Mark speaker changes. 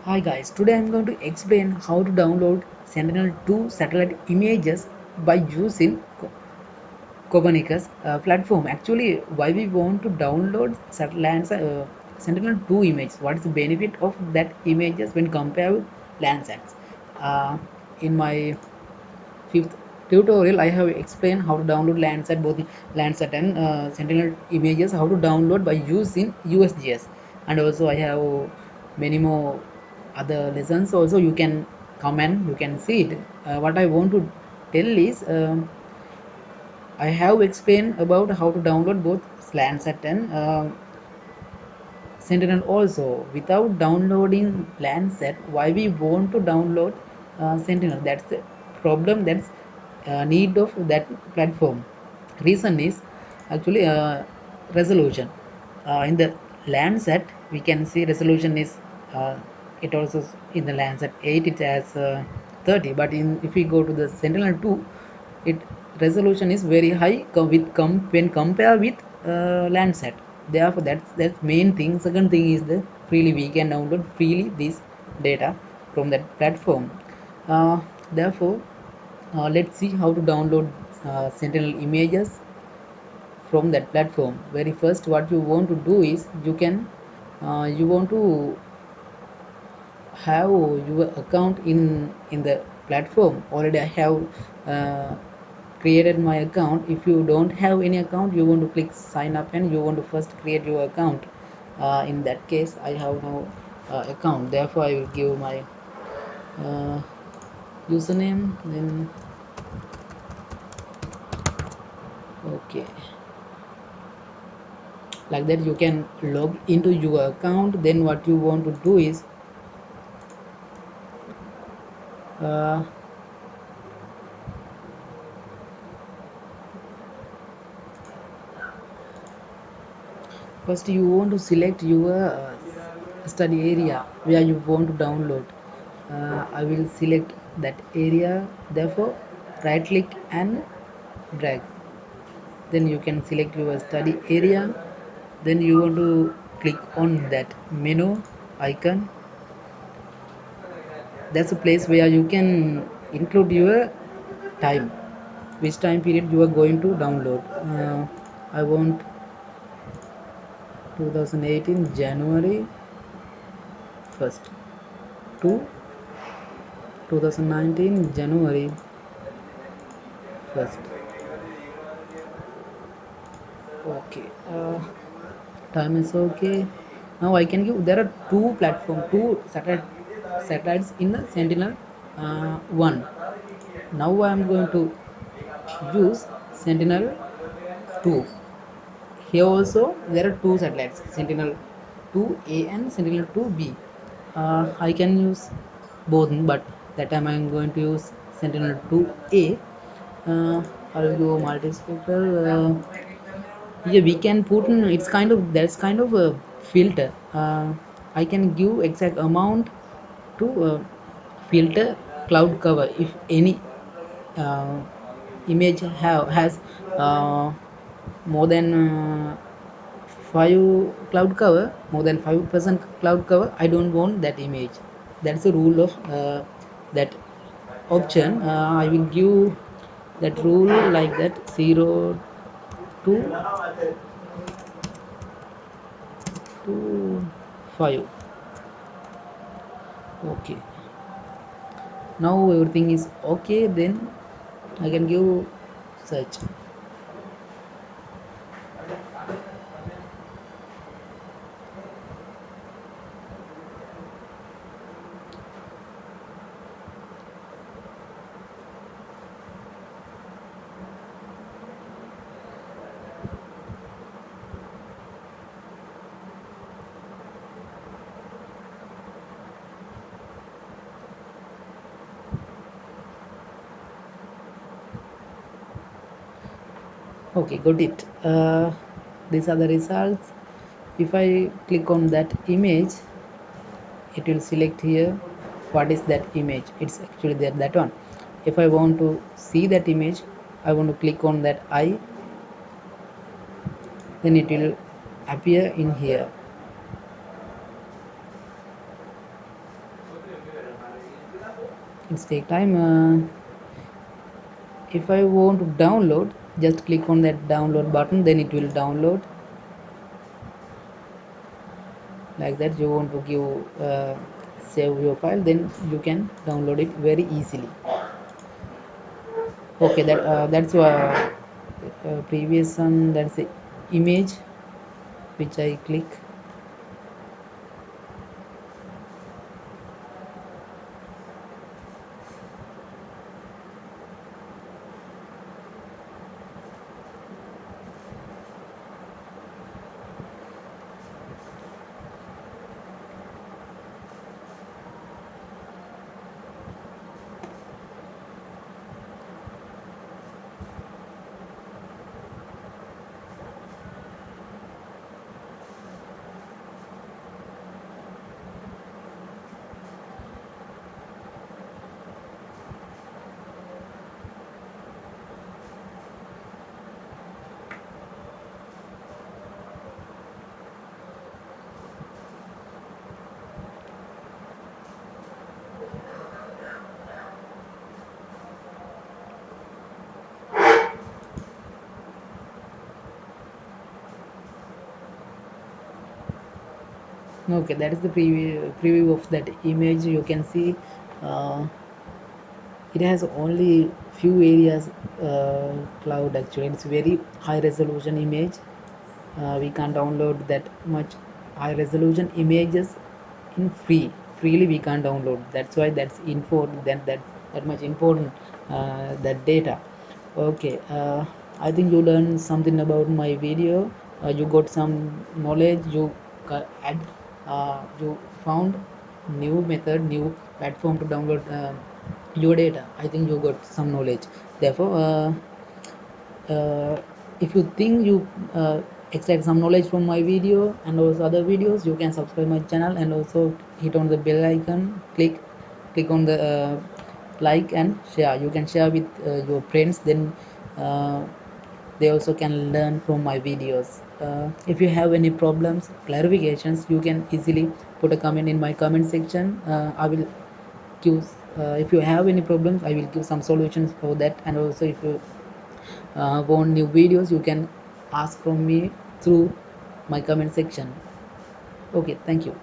Speaker 1: Hi guys, today I'm going to explain how to download Sentinel-2 satellite images by using Copernicus platform. Actually, why we want to download Sentinel-2 images? What is the benefit of that images when compared with Landsats? In my fifth tutorial, I have explained how to download Landsat, both Landsat and Sentinel images, how to download by using USGS, and also I have many more other lessons. Also, you can comment, you can see it. What I want to tell is I have explained about how to download both Landsat and Sentinel also. Without downloading Landsat, why we want to download Sentinel? That's the problem. That's need of that platform. Reason is actually resolution. In the Landsat, we can see resolution is it also in the Landsat 8 it has 30, but in if we go to the Sentinel 2, it resolution is very high when compared with Landsat. Therefore, that's main thing. Second thing is the freely we can download freely this data from that platform. Therefore, let's see how to download Sentinel images from that platform. Very first, what you want to do is you want to have your account in the platform. Already I have uh, created my account. If you don't have any account, you want to click sign up and you want to first create your account. In that case, I have no account, therefore I will give my uh, username, then okay, like that you can log into your account. Then what you want to do is uh, first you want to select your study area where you want to download. I will select that area, therefore right click and drag. Then you can select your study area. Then you want to click on that menu icon. That's a place where you can include your time, which time period you are going to download. I want 2018 January 1st to 2019 January 1st. Okay, time is okay. Now I can give, there are two satellites in the Sentinel 1. Now I am going to use Sentinel 2. Here also there are two satellites, Sentinel 2A and Sentinel 2B. I can use both, but that time I am going to use Sentinel 2A. I will go multispectral. Yeah, we can put in, it's kind of, that's kind of a filter. I can give exact amount to filter cloud cover. If any uh, image has uh, more than 5 cloud cover, more than 5% cloud cover, I don't want that image. That's the rule of that option. I will give that rule like that, 0 to 5. Okay, now everything is okay. Then I can give search. Okay, got it. These are the results. If I click on that image, it will select here what is that image. It's actually there, that one. If I want to see that image, I want to click on that eye, then it will appear in here. It's take time. If I want to download, just click on that download button, then it will download like that. You want to give save your file, then you can download it very easily. Okay, that's previous one, that's the image which I click. Okay, that is the preview of that image. You can see uh, it has only few areas cloud. Actually, it's very high resolution image. We can download that much high resolution images in freely. We can download. That's why that's info, that much important, that data. Okay, I think you learned something about my video. You got some knowledge. You found new method, new platform to download your data. I think you got some knowledge. Therefore, if you think you extract some knowledge from my video and also other videos, you can subscribe my channel and also hit on the bell icon. Click on the like and share. You can share with your friends, then uh, they also can learn from my videos. If you have any problems, clarifications, you can easily put a comment in my comment section. I will give, if you have any problems, I will give some solutions for that. And also, if you want new videos, you can ask from me through my comment section. Okay, thank you.